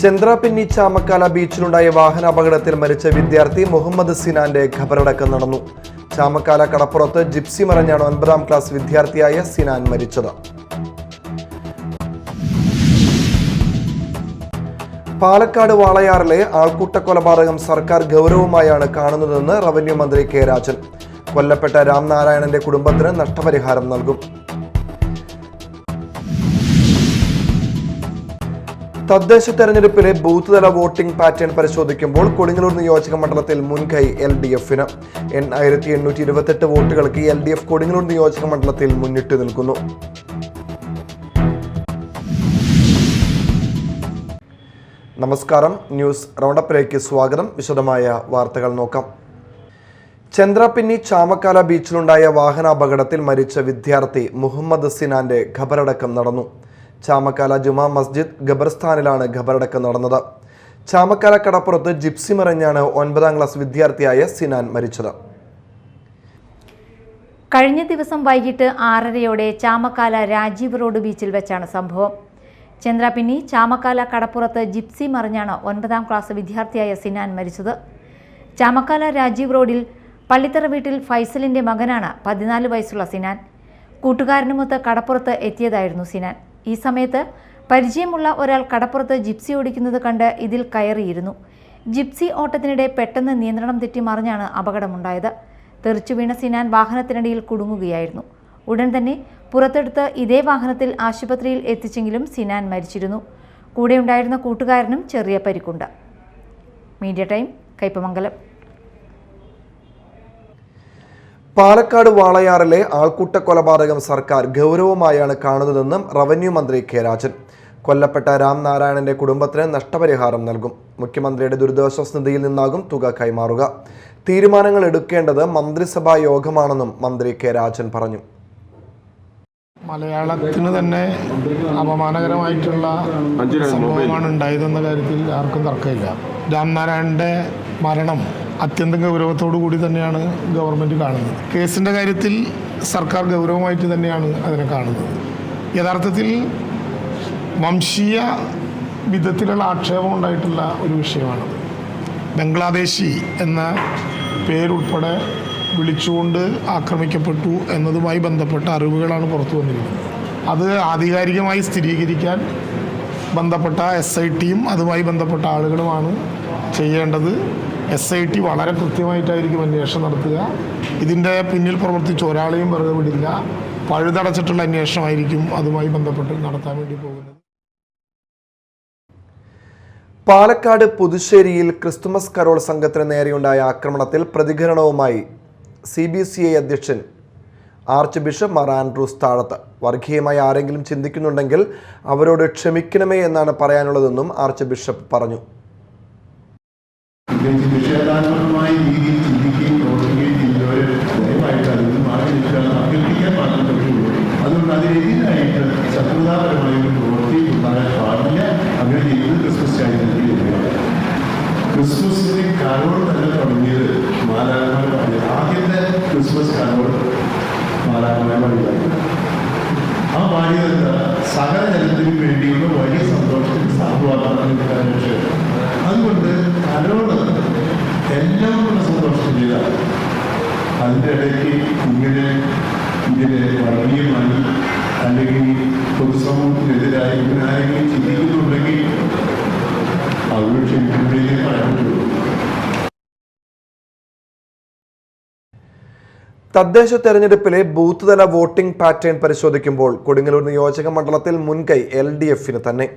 ചന്ദ്രാപിന്നി ചാമക്കാല ബീച്ചിലുണ്ടായ വാഹനാപകടത്തിൽ മരിച്ച വിദ്യാർത്ഥി മുഹമ്മദ് സിനാന്റെ ഖബറടക്കം നടന്നു. ചാമക്കാല കടപ്പുറത്ത് ജിപ്സി മറിഞ്ഞാണ് 9ാം ക്ലാസ് വിദ്യാർത്ഥിയായ സിനാൻ മരിച്ചത്. പാലക്കാട് വാളയാറിലെ ആൾക്കൂട്ട കൊലപാതകം സർക്കാർ ഗൗരവമായാണ് കാണുന്നതെന്ന് റവന്യൂ മന്ത്രി കെ രാജൻ. കൊല്ലപ്പെട്ട രാംനാരായണന്റെ കുടുംബത്തിന് നഷ്ടപരിഹാരം നൽകും. തദ്ദേശ തെരഞ്ഞെടുപ്പിലെ ബൂത്ത് തല വോട്ടിംഗ് പാറ്റേൺ പരിശോധിക്കുമ്പോൾ കൊടുങ്ങല്ലൂർ നിയോജക മണ്ഡലത്തിൽ മുൻകൈ LDF-ന് 8,828 വോട്ടുകൾക്ക് LDF കൊടുങ്ങല്ലൂർ നിയോജക മണ്ഡലത്തിൽ മുന്നിട്ട് നിൽക്കുന്നു. നമസ്കാരം, ന്യൂസ് റൗണ്ടപ്പിലേക്ക് സ്വാഗതം. വിശദമായ വാർത്തകൾ നോക്കാം. ചന്ദ്രാപിന്നി ചാമക്കാല ബീച്ചിലുണ്ടായ വാഹനാപകടത്തിൽ മരിച്ച വിദ്യാർത്ഥി മുഹമ്മദ് സിനാന്റെ ഖബറടക്കം നടന്നു. ചാമക്കാല ജുമാ മസ്ജിദ് ഖബർസ്ഥാനിലാണ് ഖബറടക്കം നടന്നത്. ചാമക്കാല കടപ്പുറത്ത് ജിപ്സി മറിഞ്ഞാണ് 9ാം ക്ലാസ് വിദ്യാർത്ഥിയായ സിനാൻ മരിച്ചത്. കഴിഞ്ഞ ദിവസം വൈകിട്ട് 6:30 ചാമക്കാല രാജീവ് റോഡ് ബീച്ചിൽ വെച്ചാണ് സംഭവം. ചന്ദ്രാപിന്നി ചാമക്കാല കടപ്പുറത്ത് ജിപ്സി മറിഞ്ഞാണ് 9ാം ക്ലാസ് വിദ്യാർത്ഥിയായ സിനാൻ മരിച്ചത്. ചാമക്കാല രാജീവ് റോഡിൽ പള്ളിത്തറ വീട്ടിൽ ഫൈസലിന്റെ മകനാണ് 14 വയസ്സുള്ള സിനാൻ. കൂട്ടുകാരനുമൊത്ത് കടപ്പുറത്ത് എത്തിയതായിരുന്നു സിനാൻ. ഈ സമയത്ത് പരിചയമുള്ള ഒരാൾ കടപ്പുറത്ത് ജിപ്സി ഓടിക്കുന്നത് കണ്ട് ഇതിൽ കയറിയിരുന്നു. ജിപ്സി ഓട്ടത്തിനിടെ പെട്ടെന്ന് നിയന്ത്രണം തെറ്റി മറിഞ്ഞാണ് അപകടമുണ്ടായത്. തെറിച്ചു വീണ സിനാൻ വാഹനത്തിനിടയിൽ കുടുങ്ങുകയായിരുന്നു. ഉടൻ തന്നെ പുറത്തെടുത്ത് ഇതേ വാഹനത്തിൽ ആശുപത്രിയിൽ എത്തിച്ചെങ്കിലും സിനാൻ മരിച്ചിരുന്നു. കൂടെയുണ്ടായിരുന്ന കൂട്ടുകാരനും ചെറിയ പരിക്കുണ്ട്. Media time, Kaipamangalam. പാലക്കാട് വാളയാറിലെ ആൾക്കൂട്ട കൊലപാതകം സർക്കാർ ഗൗരവമായാണ് കാണുന്നതെന്ന് റവന്യൂ മന്ത്രി കെ രാജൻ. കൊല്ലപ്പെട്ട രാംനാരായണന്റെ കുടുംബത്തിന് നഷ്ടപരിഹാരം നൽകും. മുഖ്യമന്ത്രിയുടെ ദുരിതാശ്വാസ നിധിയിൽ നിന്നാകും തുക കൈമാറുക. തീരുമാനങ്ങൾ എടുക്കേണ്ടത് മന്ത്രിസഭാ യോഗമാണെന്നും മന്ത്രി കെ രാജൻ പറഞ്ഞു. മലയാളത്തിന് തന്നെ അപമാനകരമായിട്ടുള്ള സംഭവമാണ് ഉണ്ടായതെന്ന കാര്യത്തിൽ ആർക്കും തർക്കമില്ല. രാംനാരായണന്റെ മരണം അത്യന്തം ഗൗരവത്തോടു കൂടി തന്നെയാണ് ഗവൺമെൻറ് കാണുന്നത്. കേസിൻ്റെ കാര്യത്തിൽ സർക്കാർ ഗൗരവമായിട്ട് തന്നെയാണ് അതിനെ കാണുന്നത്. യഥാർത്ഥത്തിൽ വംശീയ വിധത്തിലുള്ള ആക്ഷേപം ഉണ്ടായിട്ടുള്ള ഒരു വിഷയമാണ്. ബംഗ്ലാദേശി എന്ന പേരുൾപ്പെടെ വിളിച്ചുകൊണ്ട് ആക്രമിക്കപ്പെട്ടു എന്നതുമായി ബന്ധപ്പെട്ട അറിവുകളാണ് പുറത്തു വന്നിരിക്കുന്നത്. അത് ആധികാരികമായി സ്ഥിരീകരിക്കാൻ ബന്ധപ്പെട്ട SITയും അതുമായി ബന്ധപ്പെട്ട ആളുകളുമാണ് ചെയ്യേണ്ടത്. SIT വളരെ കൃത്യമായിട്ടായിരിക്കും അന്വേഷണം നടത്തുക. ഇതിൻ്റെ പിന്നിൽ പ്രവർത്തിച്ച ഒരാളെയും വെറുതെ വിടില്ല. പഴുതടച്ചിട്ടുള്ള അന്വേഷണമായിരിക്കും അതുമായി ബന്ധപ്പെട്ട് നടത്താൻ വേണ്ടി പോകുന്നത്. പാലക്കാട് പുതുശ്ശേരിയിൽ ക്രിസ്തുമസ് കരോൾ സംഘത്തിന് നേരെയുണ്ടായ ആക്രമണത്തിൽ പ്രതികരണവുമായി CBCI അധ്യക്ഷൻ ആർച്ച് ബിഷപ്പ് മാർ ആൻഡ്രൂസ് താഴത്ത്. വർഗീയമായി ആരെങ്കിലും ചിന്തിക്കുന്നുണ്ടെങ്കിൽ അവരോട് ക്ഷമിക്കണമേ എന്നാണ് പറയാനുള്ളതെന്നും ആർച്ച് ബിഷപ്പ് പറഞ്ഞു. നിഷേധാത്മകമായ രീതിയിൽ ചിന്തിക്കുകയും പ്രവർത്തിക്കുകയും ചെയ്യുന്നവരെ ദയവായിട്ട് അതിൽ നിന്ന് മാറി നിൽക്കുകയാണ് അഭ്യർത്ഥിക്കാൻ മാത്രം പറ്റുള്ളൂ. അതുകൊണ്ട് അതിനെതിരായിട്ട് ശത്രുതാപരമായ ഒരു പ്രവൃത്തി ഉണ്ടാകാൻ പാടില്ല. അങ്ങനെ ചെയ്യുന്നത് ക്രിസ്മസ് ചാരിറ്റി. ക്രിസ്മസിന്റെ കരോൾ തന്നെ തുടങ്ങിയത് മാലാഖമാർ പാടിയത്. ആദ്യത്തെ ക്രിസ്മസ് കരോൾ മാലാഖമാർ പാടിയതായിരുന്നു. ആ പാടിയത് സകല ജനത്തിനും വേണ്ടിയുള്ള വലിയ സന്തോഷത്തിന് സാധുവാക്കാൻ. അതുകൊണ്ട് കരോള് എല്ലാവരുടെ സന്തോഷം ചെയ്താൽ അതിൻ്റെ ഇടയ്ക്ക് ഇതിനെ വർഗീയമായി അല്ലെങ്കിൽ പൊതുസമൂഹത്തിനെതിരായി ഇവനാരെങ്കിലും ചിന്തിക്കുന്നുണ്ടെങ്കിൽ അവരോട് ക്ഷമിക്കുമ്പോഴേ പറയാൻ പറ്റുള്ളൂ. തദ്ദേശ തെരഞ്ഞെടുപ്പിലെ ബൂത്ത് തല വോട്ടിംഗ് പാറ്റേൺ പരിശോധിക്കുമ്പോൾ കൊടുങ്ങല്ലൂർ നിയോജക മണ്ഡലത്തിൽ മുൻകൈ LDF-ന് തന്നെ.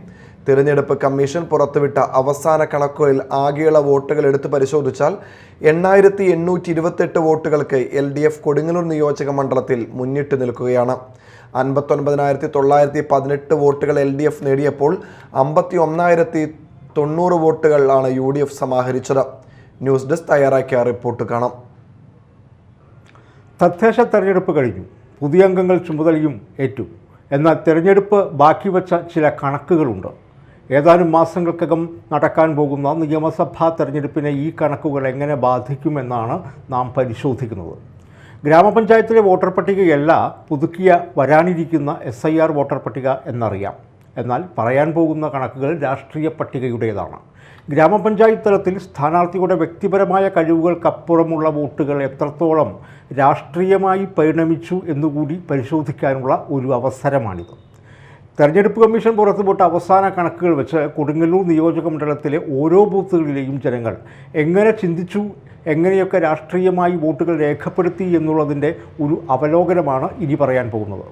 തിരഞ്ഞെടുപ്പ് കമ്മീഷൻ പുറത്തുവിട്ട അവസാന കണക്കുകളിൽ ആകെയുള്ള വോട്ടുകൾ എടുത്തു പരിശോധിച്ചാൽ 8,828 വോട്ടുകൾക്ക് LDF കൊടുങ്ങല്ലൂർ നിയോജക മണ്ഡലത്തിൽ മുന്നിട്ട് നിൽക്കുകയാണ്. 59,918 വോട്ടുകൾ LDF നേടിയപ്പോൾ 51,090 വോട്ടുകളാണ് UDF സമാഹരിച്ചത്. ന്യൂസ് ഡെസ്ക് തയ്യാറാക്കിയ റിപ്പോർട്ട് കാണാം. തദ്ദേശ തെരഞ്ഞെടുപ്പ് കഴിഞ്ഞു, പുതിയ അംഗങ്ങൾ ചുമതലയും ഏറ്റു. എന്നാൽ തെരഞ്ഞെടുപ്പ് ബാക്കി വച്ച ചില കണക്കുകളുണ്ട്. ഏതാനും മാസങ്ങൾക്കകം നടക്കാൻ പോകുന്ന നിയമസഭാ തെരഞ്ഞെടുപ്പിനെ ഈ കണക്കുകൾ എങ്ങനെ ബാധിക്കുമെന്നാണ് നാം പരിശോധിക്കുന്നത്. ഗ്രാമപഞ്ചായത്തിലെ വോട്ടർ പട്ടികയല്ല പുതുക്കിയ വരാനിരിക്കുന്ന SIR വോട്ടർ പട്ടിക എന്നറിയാം. എന്നാൽ പറയാൻ പോകുന്ന കണക്കുകൾ രാഷ്ട്രീയ പട്ടികയുടേതാണ്. ഗ്രാമപഞ്ചായത്ത് തലത്തിൽ സ്ഥാനാർത്ഥിയുടെ വ്യക്തിപരമായ കഴിവുകൾക്കപ്പുറമുള്ള വോട്ടുകൾ എത്രത്തോളം രാഷ്ട്രീയമായി പരിണമിച്ചു എന്നുകൂടി പരിശോധിക്കാനുള്ള ഒരു അവസരമാണിത്. തെരഞ്ഞെടുപ്പ് കമ്മീഷൻ പുറത്തുവിട്ട അവസാന കണക്കുകൾ വെച്ച് കൊടുങ്ങല്ലൂർ നിയോജക മണ്ഡലത്തിലെ ഓരോ ബൂത്തുകളിലെയും ജനങ്ങൾ എങ്ങനെ ചിന്തിച്ചു, എങ്ങനെയൊക്കെ രാഷ്ട്രീയമായി വോട്ടുകൾ രേഖപ്പെടുത്തി എന്നുള്ളതിൻ്റെ ഒരു അവലോകനമാണ് ഇനി പറയാൻ പോകുന്നത്.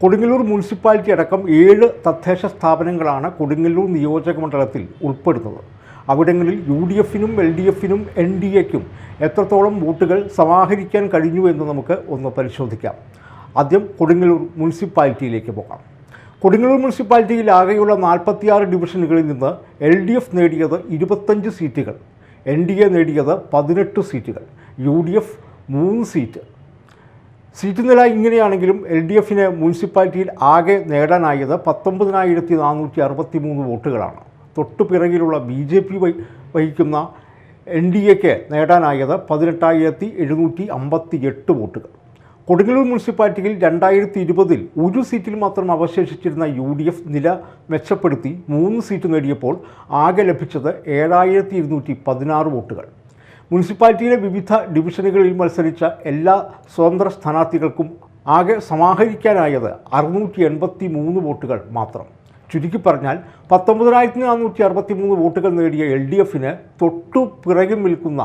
കൊടുങ്ങല്ലൂർ മുനിസിപ്പാലിറ്റി അടക്കം 7 തദ്ദേശ സ്ഥാപനങ്ങളാണ് കൊടുങ്ങല്ലൂർ നിയോജക മണ്ഡലത്തിൽ ഉൾപ്പെടുന്നത്. അവിടങ്ങളിൽ UDFനും LDFനും NDAയ്ക്കും എത്രത്തോളം വോട്ടുകൾ സമാഹരിക്കാൻ കഴിഞ്ഞു എന്ന് നമുക്ക് ഒന്ന് പരിശോധിക്കാം. ആദ്യം കൊടുങ്ങല്ലൂർ മുനിസിപ്പാലിറ്റിയിലേക്ക് പോകാം. കൊടുങ്ങല്ലൂർ മുനിസിപ്പാലിറ്റിയിൽ ആകെയുള്ള 46 ഡിവിഷനുകളിൽ നിന്ന് LDF നേടിയത് 25 സീറ്റുകൾ, NDA നേടിയത് 18 സീറ്റുകൾ, UDF 3 സീറ്റ്. സീറ്റ് നില ഇങ്ങനെയാണെങ്കിലും LDFന് മുനിസിപ്പാലിറ്റിയിൽ ആകെ നേടാനായത് 19,463 വോട്ടുകളാണ്. തൊട്ടുപിറകിലുള്ള BJP വഹിക്കുന്ന NDAയ്ക്ക് നേടാനായത് 18,758 വോട്ടുകൾ. കൊടുങ്ങല്ലൂർ മുനിസിപ്പാലിറ്റിയിൽ 2020 ഒരു സീറ്റിൽ മാത്രം അവശേഷിച്ചിരുന്ന UDF നില മെച്ചപ്പെടുത്തി 3 സീറ്റ് നേടിയപ്പോൾ ആകെ ലഭിച്ചത് 7,216 വോട്ടുകൾ. മുനിസിപ്പാലിറ്റിയിലെ വിവിധ ഡിവിഷനുകളിൽ മത്സരിച്ച എല്ലാ സ്വതന്ത്ര സ്ഥാനാർത്ഥികൾക്കും ആകെ സമാഹരിക്കാനായത് 683 വോട്ടുകൾ മാത്രം. ചുരുക്കി പറഞ്ഞാൽ 19,463 വോട്ടുകൾ നേടിയ LDFന് തൊട്ടു പിറകിൽ നിൽക്കുന്ന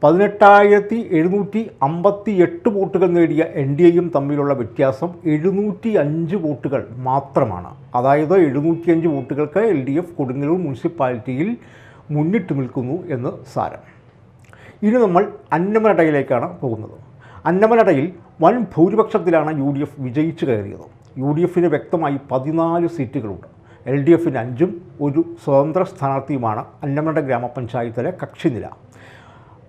18,758 വോട്ടുകൾ നേടിയ NDAയും തമ്മിലുള്ള വ്യത്യാസം 705 വോട്ടുകൾ മാത്രമാണ്. അതായത് 705 വോട്ടുകൾക്ക് LDF കൊടുങ്ങല്ലൂർ മുനിസിപ്പാലിറ്റിയിൽ മുന്നിട്ട് നിൽക്കുന്നു എന്ന് സാരം. ഇനി നമ്മൾ അന്നമനടയിലേക്കാണ് പോകുന്നത്. അന്നമനടയിൽ വൻ ഭൂരിപക്ഷത്തിലാണ് UDF വിജയിച്ചു കയറിയത്. UDFന് വ്യക്തമായി 14 സീറ്റുകളുണ്ട്. LDFന് 5ഉം ഒരു സ്വതന്ത്ര സ്ഥാനാർത്ഥിയുമാണ് അന്നമനട ഗ്രാമപഞ്ചായത്തിലെ കക്ഷിനില.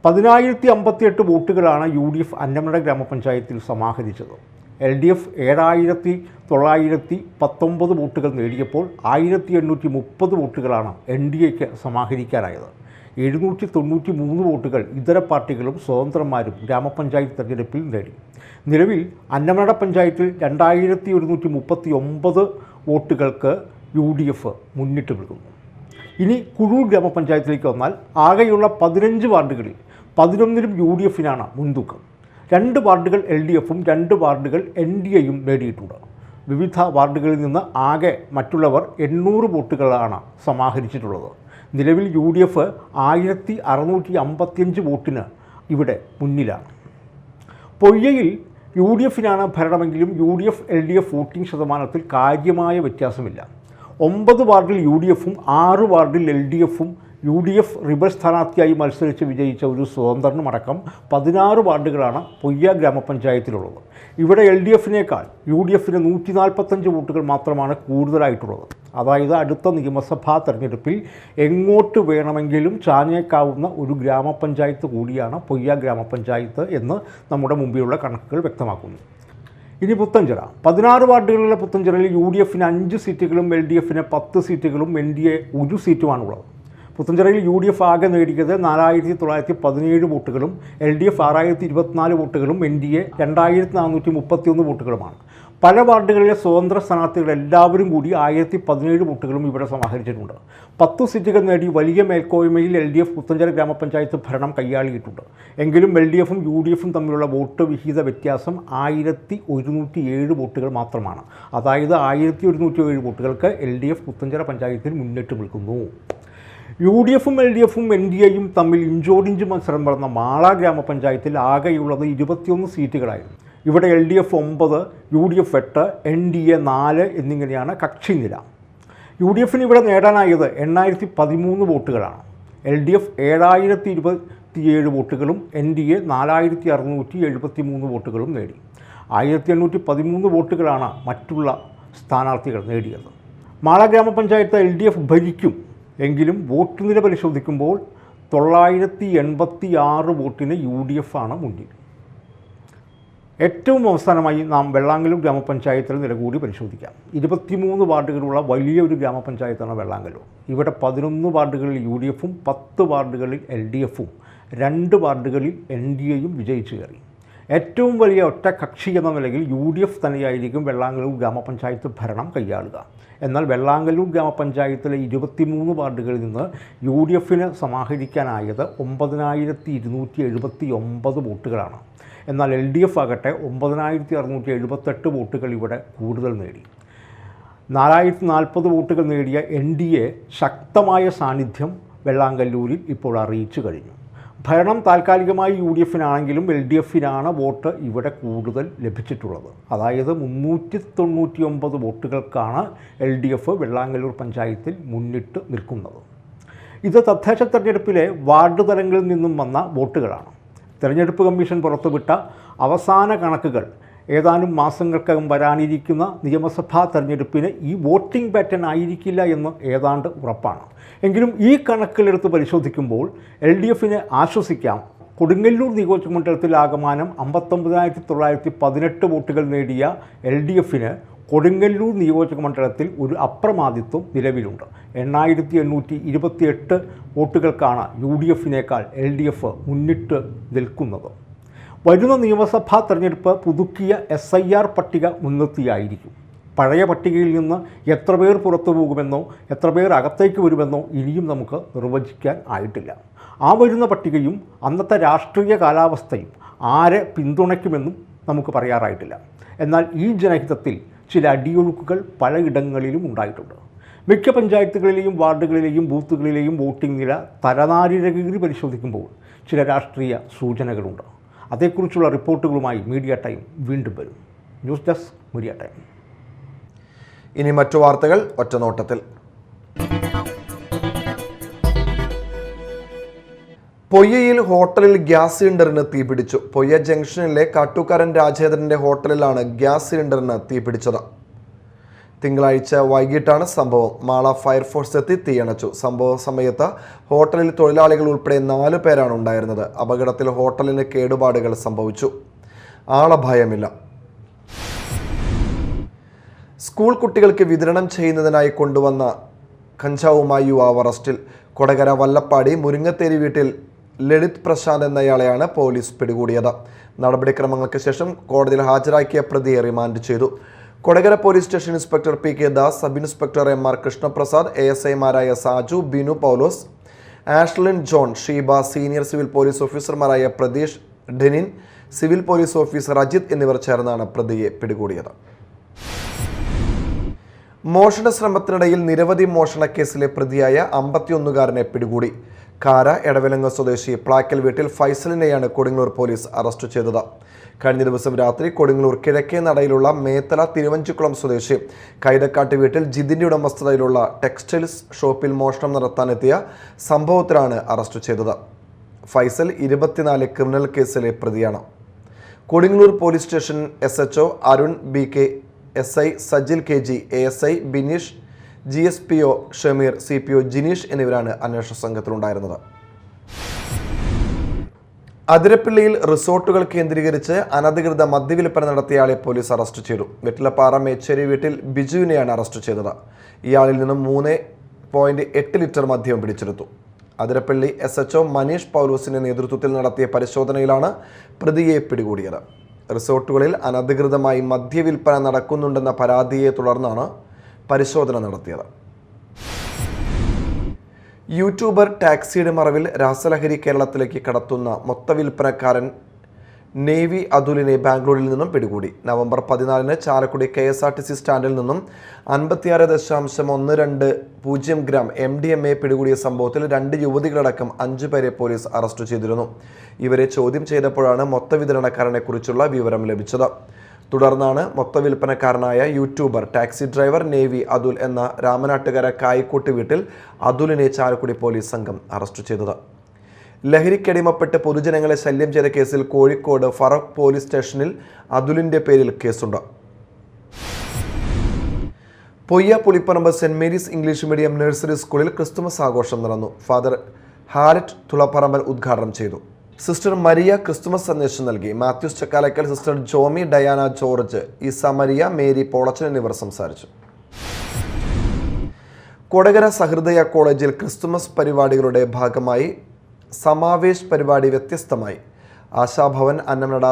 10,058 വോട്ടുകളാണ് UDF അന്നമനട ഗ്രാമപഞ്ചായത്തിൽ സമാഹരിച്ചത്. LDF 7,919 വോട്ടുകൾ നേടിയപ്പോൾ 1,830 വോട്ടുകളാണ് NDAയ്ക്ക് സമാഹരിക്കാനായത്. 793 വോട്ടുകൾ ഇതര പാർട്ടികളും സ്വതന്ത്രന്മാരും ഗ്രാമപഞ്ചായത്ത് തെരഞ്ഞെടുപ്പിൽ നേടി. നിലവിൽ അന്നമനട പഞ്ചായത്തിൽ 2,139 വോട്ടുകൾക്ക് UDF മുന്നിട്ട് നിൽക്കുന്നു. ഇനി കുഴൂർ ഗ്രാമപഞ്ചായത്തിലേക്ക് വന്നാൽ ആകെയുള്ള 15 വാർഡുകളിൽ 11ലും UDFനാണ് മുൻതൂക്കം. 2 വാർഡുകൾ LDFും 2 വാർഡുകൾ NDAയും നേടിയിട്ടുണ്ട്. വിവിധ വാർഡുകളിൽ നിന്ന് ആകെ മറ്റുള്ളവർ 800 വോട്ടുകളാണ് സമാഹരിച്ചിട്ടുള്ളത്. നിലവിൽ UDF 1,655 വോട്ടിന് ഇവിടെ മുന്നിലാണ്. പൊയ്യയിൽ UDFനാണ് ഭരണമെങ്കിലും UDF LDF വോട്ടിംഗ് ശതമാനത്തിൽ കാര്യമായ വ്യത്യാസമില്ല. 9 വാർഡിൽ UDFും 6 വാർഡിൽ LDFും UDF റിബൽ സ്ഥാനാർത്ഥിയായി മത്സരിച്ച് വിജയിച്ച ഒരു സ്വതന്ത്രനുമടക്കം 16 വാർഡുകളാണ് പൊയ്യ ഗ്രാമപഞ്ചായത്തിലുള്ളത്. ഇവിടെ LDFനേക്കാൾ UDFന് 145 വോട്ടുകൾ മാത്രമാണ് കൂടുതലായിട്ടുള്ളത്. അതായത് അടുത്ത നിയമസഭാ തെരഞ്ഞെടുപ്പിൽ എങ്ങോട്ട് വേണമെങ്കിലും ചാഞ്ഞേക്കാവുന്ന ഒരു ഗ്രാമപഞ്ചായത്ത് കൂടിയാണ് പൊയ്യ ഗ്രാമപഞ്ചായത്ത് എന്ന് നമ്മുടെ മുമ്പിലുള്ള കണക്കുകൾ വ്യക്തമാക്കുന്നു. ഇനി പുത്തഞ്ചിറ. 16 വാർഡുകളിലെ പുത്തഞ്ചിറയിൽ UDFന് 5 സീറ്റുകളും LDFന് 10 സീറ്റുകളും NDA 1 സീറ്റുമാണുള്ളത്. പുത്തഞ്ചിറയിൽ UDF ആകെ നേടിയത് 4,917 വോട്ടുകളും LDF 6,024 വോട്ടുകളും NDA 2,431 വോട്ടുകളുമാണ്. പല വാർഡുകളിലെ സ്വതന്ത്ര സ്ഥാനാർത്ഥികൾ എല്ലാവരും കൂടി 1,017 വോട്ടുകളും ഇവിടെ സമാഹരിച്ചിട്ടുണ്ട്. 10 സീറ്റുകൾ നേടി വലിയ മേൽക്കോയ്മയിൽ LDF പുത്തഞ്ചിറ ഗ്രാമപഞ്ചായത്ത് ഭരണം കൈയാളിയിട്ടുണ്ട്. എങ്കിലും LDFും UDFും തമ്മിലുള്ള വോട്ട് വിഹിത വ്യത്യാസം 1,107 വോട്ടുകൾ മാത്രമാണ്. അതായത് 1,107 വോട്ടുകൾക്ക് LDF പുത്തഞ്ചിറ പഞ്ചായത്തിൽ മുന്നിട്ട് നിൽക്കുന്നു. UDFും LDFും NDAയും തമ്മിൽ ഇഞ്ചോടിഞ്ച് മത്സരം നടന്ന മാള ഗ്രാമപഞ്ചായത്തിൽ ആകെയുള്ളത് 21 സീറ്റുകളായിരുന്നു. ഇവിടെ LDF 9, UDF 8, NDA 4 എന്നിങ്ങനെയാണ് കക്ഷിനില. UDFന് ഇവിടെ നേടാനായത് 8,013 വോട്ടുകളാണ്. LDF 7,027 വോട്ടുകളും NDA 4,673 വോട്ടുകളും നേടി. 1,813 വോട്ടുകളാണ് മറ്റുള്ള സ്ഥാനാർത്ഥികൾ നേടിയത്. മാള ഗ്രാമപഞ്ചായത്ത് LDF ഭരിക്കും. എങ്കിലും വോട്ട് നില പരിശോധിക്കുമ്പോൾ 986 വോട്ടിന് UDF ആണ് മുന്നിൽ. ഏറ്റവും അവസാനമായി നാം വെള്ളാങ്കല്ലൂർ ഗ്രാമപഞ്ചായത്തിലെ നില കൂടി പരിശോധിക്കാം. 23 വാർഡുകളുള്ള വലിയൊരു ഗ്രാമപഞ്ചായത്താണ് വെള്ളാങ്കല്ലൂർ. ഇവിടെ 11 വാർഡുകളിൽ UDFും 10 വാർഡുകളിൽ LDFും 2 വാർഡുകളിൽ NDAയും വിജയിച്ചു കയറി. ഏറ്റവും വലിയ ഒറ്റ കക്ഷി എന്ന നിലയിൽ UDF തന്നെയായിരിക്കും വെള്ളാങ്കല്ലൂർ ഗ്രാമപഞ്ചായത്ത് ഭരണം കൈയാളുക. എന്നാൽ വെള്ളാങ്കല്ലൂർ ഗ്രാമപഞ്ചായത്തിലെ 23 വാർഡുകളിൽ നിന്ന് UDFന് സമാഹരിക്കാനായത് 9279 വോട്ടുകളാണ്. എന്നാൽ LDF ആകട്ടെ 9678 വോട്ടുകൾ ഇവിടെ കൂടുതൽ നേടി. 4040 വോട്ടുകൾ നേടിയ NDA ശക്തമായ സാന്നിധ്യം വെള്ളാങ്കല്ലൂരിൽ ഇപ്പോൾ അറിയിച്ചു കഴിഞ്ഞു. ഭരണം താൽക്കാലികമായി UDFനാണെങ്കിലും LDFനാണ് വോട്ട് ഇവിടെ കൂടുതൽ ലഭിച്ചിട്ടുള്ളത്. അതായത് 399 വോട്ടുകൾക്കാണ് LDF വെള്ളാങ്കല്ലൂർ പഞ്ചായത്തിൽ മുന്നിട്ട് നിൽക്കുന്നത്. ഇത് തദ്ദേശ തെരഞ്ഞെടുപ്പിലെ വാർഡ് തലങ്ങളിൽ നിന്നും വന്ന വോട്ടുകളാണ്. തെരഞ്ഞെടുപ്പ് കമ്മീഷൻ പുറത്തുവിട്ട അവസാന കണക്കുകൾ ഏതാനും മാസങ്ങൾക്കകം വരാനിരിക്കുന്ന നിയമസഭാ തെരഞ്ഞെടുപ്പിന് ഈ വോട്ടിംഗ് പാറ്റേൺ ആയിരിക്കില്ല എന്ന് ഏതാണ്ട് ഉറപ്പാണ്. എങ്കിലും ഈ കണക്കുകളെടുത്ത് പരിശോധിക്കുമ്പോൾ LDFന് ആശ്വസിക്കാം. കൊടുങ്ങല്ലൂർ നിയോജകമണ്ഡലത്തിൽ ആകമാനം 59,918 വോട്ടുകൾ നേടിയ LDFന് കൊടുങ്ങല്ലൂർ നിയോജകമണ്ഡലത്തിൽ ഒരു അപ്രമാദിത്വം നിലവിലുണ്ട്. 8828 വോട്ടുകൾക്കാണ് UDFനേക്കാൾ LDF മുന്നിട്ട് നിൽക്കുന്നത്. വരുന്ന നിയമസഭാ തെരഞ്ഞെടുപ്പ് പുതുക്കിയ SIR പട്ടിക മുൻനിർത്തിയായിരിക്കും. പഴയ പട്ടികയിൽ നിന്ന് എത്ര പേർ പുറത്തു പോകുമെന്നോ എത്ര പേർ അകത്തേക്ക് വരുമെന്നോ ഇനിയും നമുക്ക് നിർവചിക്കാൻ ആയിട്ടില്ല. ആ വരുന്ന പട്ടികയും അന്നത്തെ രാഷ്ട്രീയ കാലാവസ്ഥയും ആരെ പിന്തുണയ്ക്കുമെന്നും നമുക്ക് പറയാറായിട്ടില്ല. എന്നാൽ ഈ ജനഹിതത്തിൽ ചില അടിയൊഴുക്കുകൾ പലയിടങ്ങളിലും ഉണ്ടായിട്ടുണ്ട്. മിക്ക പഞ്ചായത്തുകളിലെയും വാർഡുകളിലെയും ബൂത്തുകളിലെയും വോട്ടിംഗ് നില തലനാരിഴകീറി പരിശോധിക്കുമ്പോൾ ചില രാഷ്ട്രീയ സൂചനകളുണ്ട്. അതേക്കുറിച്ചുള്ള റിപ്പോർട്ടുകളുമായി മീഡിയ ടൈം വീണ്ടും വരും. News desk media time. ഇനി മറ്റു വാർത്തകൾ ഒറ്റനോട്ടത്തിൽ. പൊയ്യയിൽ ഹോട്ടലിൽ ഗ്യാസ് സിലിണ്ടറിന് തീപിടിച്ചു. പൊയ്യ ജംഗ്ഷനിലെ കാട്ടുകാരൻ രാജേന്ദ്രന്റെ ഹോട്ടലിലാണ് ഗ്യാസ് സിലിണ്ടറിന് തീപിടിച്ചത്. തിങ്കളാഴ്ച വൈകിട്ടാണ് സംഭവം. മാള ഫയർഫോഴ്സ് എത്തി തീയണച്ചു. സംഭവ സമയത്ത് ഹോട്ടലിൽ തൊഴിലാളികൾ ഉൾപ്പെടെ 4 പേരാണ് ഉണ്ടായിരുന്നത്. അപകടത്തിൽ ഹോട്ടലിന് കേടുപാടുകൾ സംഭവിച്ചു. ആളഭയമില്ല. സ്കൂൾ കുട്ടികൾക്ക് വിതരണം ചെയ്യുന്നതിനായി കൊണ്ടുവന്ന കഞ്ചാവുമായി യുവാവ് അറസ്റ്റിൽ. കൊടകര വല്ലപ്പാടി മുരിങ്ങത്തേരി വീട്ടിൽ ലളിത് പ്രശാന്ത് എന്നയാളെയാണ് പോലീസ് പിടികൂടിയത്. നടപടിക്രമങ്ങൾക്ക് ശേഷം കോടതിയിൽ ഹാജരാക്കിയ പ്രതിയെ റിമാൻഡ് ചെയ്തു. Kodakara police station inspector PK Das, sub inspector MR Krishnaprasad, ASIമാരായ Saju, Binu Paulose, Ashlin John, Sheeba, senior civil police ഓഫീസർമാരായ Pratheesh, Denin, civil police officer Ajith എന്നിവർ ചേർന്നാണ് പ്രതിയെ പിടികൂടിയത്. മോഷണ ശ്രമത്തിനിടയിൽ നിരവധി മോഷണ കേസിലെ പ്രതിയായ 51കാരനെ പിടികൂടി. കാര എടവിലങ്ങ് സ്വദേശി പ്ലാക്കൽ വീട്ടിൽ ഫൈസലിനെയാണ് കൊടുങ്ങല്ലൂർ പോലീസ് അറസ്റ്റ് ചെയ്തത്. കഴിഞ്ഞ ദിവസം രാത്രി കൊടുങ്ങല്ലൂർ കിഴക്കേ നടയിലുള്ള മേത്തല തിരുവഞ്ചിക്കുളം സ്വദേശി കൈതക്കാട്ട് വീട്ടിൽ ജിതിൻ്റെ ഉടമസ്ഥതയിലുള്ള ടെക്സ്റ്റൈൽസ് ഷോപ്പിൽ മോഷണം നടത്താനെത്തിയ സംഭവത്തിലാണ് അറസ്റ്റ് ചെയ്തത്. ഫൈസൽ 24 ക്രിമിനൽ കേസിലെ പ്രതിയാണ്. Kodungallur police station SHO Arun BK, SI Sajil KG, ASI Bineesh, GSPO Shameer, CPO Jineesh എന്നിവരാണ് അന്വേഷണ സംഘത്തിലുണ്ടായിരുന്നത്. അതിരപ്പിള്ളിയിൽ റിസോർട്ടുകൾ കേന്ദ്രീകരിച്ച് അനധികൃത മദ്യവിൽപ്പന നടത്തിയയാളെ പോലീസ് അറസ്റ്റ് ചെയ്തു. വെറ്റിലപ്പാറ മേച്ചേരി വീട്ടിൽ ബിജുവിനെയാണ് അറസ്റ്റ് ചെയ്തത്. ഇയാളിൽ നിന്നും 3.8 ലിറ്റർ മദ്യം പിടിച്ചെടുത്തു. അതിരപ്പള്ളി SHO മനീഷ് പൗലോസിന്റെ നേതൃത്വത്തിൽ നടത്തിയ പരിശോധനയിലാണ് പ്രതിയെ പിടികൂടിയത്. റിസോർട്ടുകളിൽ അനധികൃതമായി മദ്യവിൽപ്പന നടക്കുന്നുണ്ടെന്ന പരാതിയെ തുടർന്നാണ് പരിശോധന നടത്തിയത്. യൂട്യൂബർ ടാക്സിയുടെ മറവിൽ രാസലഹരി കേരളത്തിലേക്ക് കടത്തുന്ന മൊത്തവിൽപ്പനക്കാരൻ നേവി അതുലിനെ ബാംഗ്ലൂരിൽ നിന്നും പിടികൂടി. നവംബർ 14 ചാലക്കുടി KSRTC സ്റ്റാൻഡിൽ നിന്നും 56.120 ഗ്രാം MDMA പിടികൂടിയ സംഭവത്തിൽ 2 യുവതികളടക്കം 5 പേരെ പോലീസ് അറസ്റ്റ് ചെയ്തിരുന്നു. ഇവരെ ചോദ്യം ചെയ്തപ്പോഴാണ് മൊത്തവിതരണക്കാരനെ കുറിച്ചുള്ള വിവരം ലഭിച്ചത്. തുടർന്നാണ് മൊത്തവിൽപ്പനക്കാരനായ YouTuber taxi driver navy Athul എന്ന രാമനാട്ടുകര കായിക്കോട്ട് വീട്ടിൽ അതുലിനെ ചാലക്കുടി പോലീസ് സംഘം അറസ്റ്റ് ചെയ്തത്. ലഹരിക്കടിമപ്പെട്ട് പൊതുജനങ്ങളെ ശല്യം ചെയ്ത കേസിൽ കോഴിക്കോട് ഫറൂഖ് പോലീസ് സ്റ്റേഷനിൽ അതുലിന്റെ പേരിൽ കേസുണ്ട്. Poyya Pulipparambu saint Mary's English medium nursery സ്കൂളിൽ ക്രിസ്തുമസ് ആഘോഷം നടന്നു. ഫാദർ ഹാലറ്റ് തുളപ്പറമ്പൻ ഉദ്ഘാടനം ചെയ്തു. സിസ്റ്റർ മരിയ ക്രിസ്തുമസ് സന്ദേശം നൽകി. മാത്യൂസ് ചക്കാലക്കൽ, സിസ്റ്റർ ജോമി, ഡയാന ജോർജ്, ഈസ മരിയ, മേരി പോളച്ചൻ എന്നിവർ സംസാരിച്ചു. കൊടകര സഹൃദയ കോളേജിൽ ക്രിസ്തുമസ് പരിപാടികളുടെ ഭാഗമായി സമാവേശ് പരിപാടി വ്യത്യസ്തമായി. ആശാഭവൻ, അന്നമനട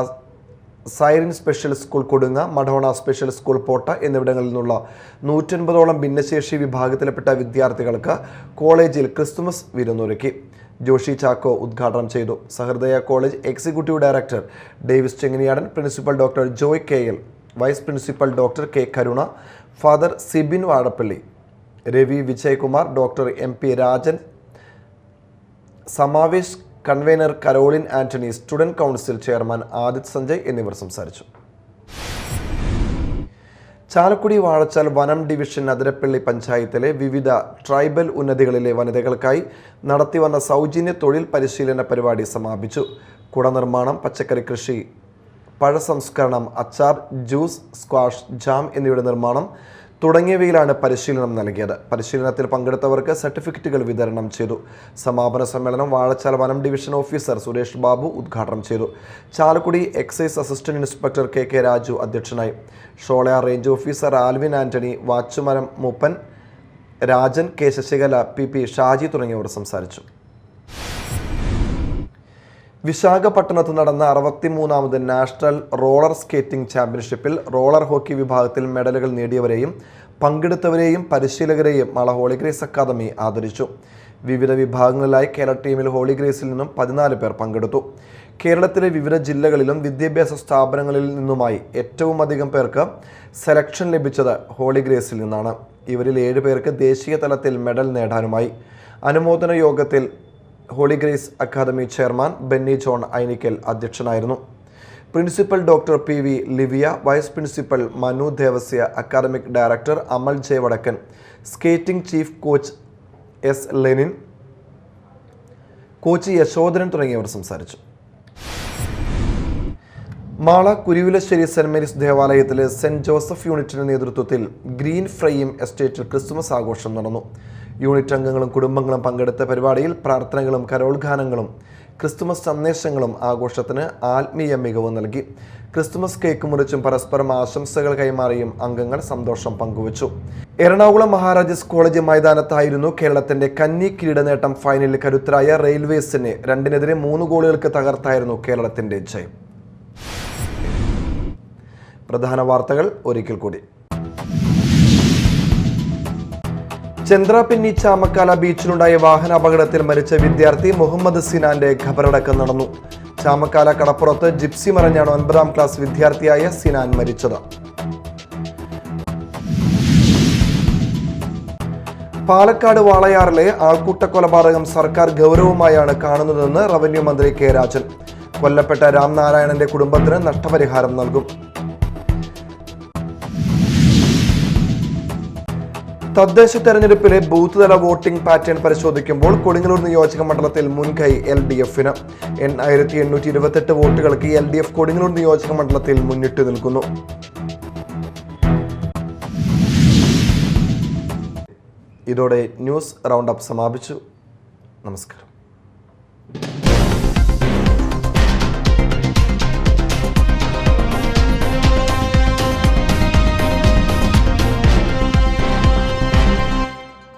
സൈറിൻ സ്പെഷ്യൽ സ്കൂൾ കൊടുങ്ങ, മഡോണ സ്പെഷ്യൽ സ്കൂൾ പോട്ട എന്നിവിടങ്ങളിൽ നിന്നുള്ള 150ഓളം ഭിന്നശേഷി വിഭാഗത്തിൽപ്പെട്ട വിദ്യാർത്ഥികൾക്ക് കോളേജിൽ ക്രിസ്തുമസ് വിരുന്നൊരുക്കി. ജോഷി ചാക്കോ ഉദ്ഘാടനം ചെയ്തു. Sahrdaya college executive director Davis Chenganiyadan, principal doctor Joy KL, vice principal doctor K Karuna, father Sibin Vadappally, Ravi Vijayakumar, doctor MP Rajan, Samavesh convener Caroline Antony, student council chairman Adith Sanjay എന്നിവർ സംസാരിച്ചു. ചാലക്കുടി വാഴച്ചാൽ വനം ഡിവിഷൻ അതിരപ്പള്ളി പഞ്ചായത്തിലെ വിവിധ ട്രൈബൽ ഉന്നതികളിലെ വനിതകൾക്കായി നടത്തിവന്ന സൗജന്യ തൊഴിൽ പരിശീലന പരിപാടി സമാപിച്ചു. കുട നിർമ്മാണം, പച്ചക്കറി കൃഷി, പഴ സംസ്കരണം, അച്ചാർ, ജ്യൂസ്, സ്ക്വാഷ്, ജാം എന്നിവയുടെ നിർമ്മാണം തുടങ്ങിയവയിലാണ് പരിശീലനം നൽകിയത്. പരിശീലനത്തിൽ പങ്കെടുത്തവർക്ക് സർട്ടിഫിക്കറ്റുകൾ വിതരണം ചെയ്തു. സമാപന സമ്മേളനം വാഴച്ചാൽ വനം ഡിവിഷൻ ഓഫീസർ സുരേഷ് ബാബു ഉദ്ഘാടനം ചെയ്തു. Chalakudy excise assistant inspector KK Raju അധ്യക്ഷനായി. Sholayar range officer Alvin Antony, Vachumaram മൂപ്പൻ രാജൻ, K ശശികല, PP ഷാജി തുടങ്ങിയവർ സംസാരിച്ചു. വിശാഖപട്ടണത്ത് നടന്ന 63ാമത് നാഷണൽ റോളർ സ്കേറ്റിംഗ് ചാമ്പ്യൻഷിപ്പിൽ റോളർ ഹോക്കി വിഭാഗത്തിൽ മെഡലുകൾ നേടിയവരെയും പങ്കെടുത്തവരെയും പരിശീലകരെയും മാള ഹോളി ഗ്രേസ് അക്കാദമി ആദരിച്ചു. വിവിധ വിഭാഗങ്ങളിലായി കേരള ടീമിൽ ഹോളി ഗ്രേസിൽ നിന്നും 14 പേർ പങ്കെടുത്തു. കേരളത്തിലെ വിവിധ ജില്ലകളിലും വിദ്യാഭ്യാസ സ്ഥാപനങ്ങളിൽ നിന്നുമായി ഏറ്റവും അധികം പേർക്ക് സെലക്ഷൻ ലഭിച്ചത് ഹോളി ഗ്രേസിൽ നിന്നാണ്. ഇവരിൽ 7 പേർക്ക് ദേശീയ തലത്തിൽ മെഡൽ നേടാനുമായി. അനുമോദന യോഗത്തിൽ holy grace academy chairman Benny John Ainikkal അധ്യക്ഷനായിരുന്നു. Principal doctor PV Livia, vice principal Manu Devasya, academic director Amal J Vadakkan, skating chief coach S Lenin, coach Yasodharan തുടങ്ങിയവർ സംസാരിച്ചു. മാള കുരുവിലശ്ശേരി സെന്റ് മേരീസ് ദേവാലയത്തിലെ സെന്റ് ജോസഫ് യൂണിറ്റിന്റെ നേതൃത്വത്തിൽ ഗ്രീൻ ഫ്രെയിം എസ്റ്റേറ്റിൽ ക്രിസ്തുമസ് ആഘോഷം നടന്നു. യൂണിറ്റ് അംഗങ്ങളും കുടുംബങ്ങളും പങ്കെടുത്ത പരിപാടിയിൽ പ്രാർത്ഥനകളും കരോൾ ഗാനങ്ങളും ക്രിസ്തുമസ് സന്ദേശങ്ങളും ആഘോഷത്തിന് ആത്മീയ മികവ് നൽകി. ക്രിസ്തുമസ് കേക്ക് മുറിച്ചും പരസ്പരം ആശംസകൾ കൈമാറിയും അംഗങ്ങൾ സന്തോഷം പങ്കുവച്ചു. എറണാകുളം മഹാരാജാസ് കോളേജ് മൈതാനത്തായിരുന്നു കേരളത്തിന്റെ കന്നി കിരീട നേട്ടം. ഫൈനലിൽ കരുത്തരായ റെയിൽവേസിനെ 2-3 ഗോളുകൾക്ക് തകർത്തായിരുന്നു കേരളത്തിന്റെ ജയം. പ്രധാന വാർത്തകൾ ഒരിക്കൽ കൂടി. ചന്ദ്രാപിന്നി ചാമക്കാല ബീച്ചിലുണ്ടായ വാഹനാപകടത്തിൽ മരിച്ച വിദ്യാർത്ഥി മുഹമ്മദ് സിനാന്റെ ഖബറടക്കം നടന്നു. ചാമക്കാല കടപ്പുറത്ത് ജിപ്സി മറിഞ്ഞാണ് 9ാം ക്ലാസ് വിദ്യാർത്ഥിയായ സിനാൻ മരിച്ചത്. പാലക്കാട് വാളയാറിലെ ആൾക്കൂട്ട കൊലപാതകം സർക്കാർ ഗൗരവമായാണ് കാണുന്നതെന്ന് റവന്യൂ മന്ത്രി K രാജൻ. കൊല്ലപ്പെട്ട രാംനാരായണന്റെ കുടുംബത്തിന് നഷ്ടപരിഹാരം നൽകും. തദ്ദേശ തെരഞ്ഞെടുപ്പിലെ ബൂത്ത് തല വോട്ടിംഗ് പാറ്റേൺ പരിശോധിക്കുമ്പോൾ കൊടുങ്ങല്ലൂർ നിയോജക മണ്ഡലത്തിൽ മുൻകൈ LDF-ന്. 1828 വോട്ടുകൾക്ക് LDF കൊടുങ്ങല്ലൂർ നിയോജക മണ്ഡലത്തിൽ മുന്നിട്ട് നിൽക്കുന്നു. ഇതോടെ ന്യൂസ് റൗണ്ട് അപ്പ് സമാപിച്ചു. നമസ്കാരം.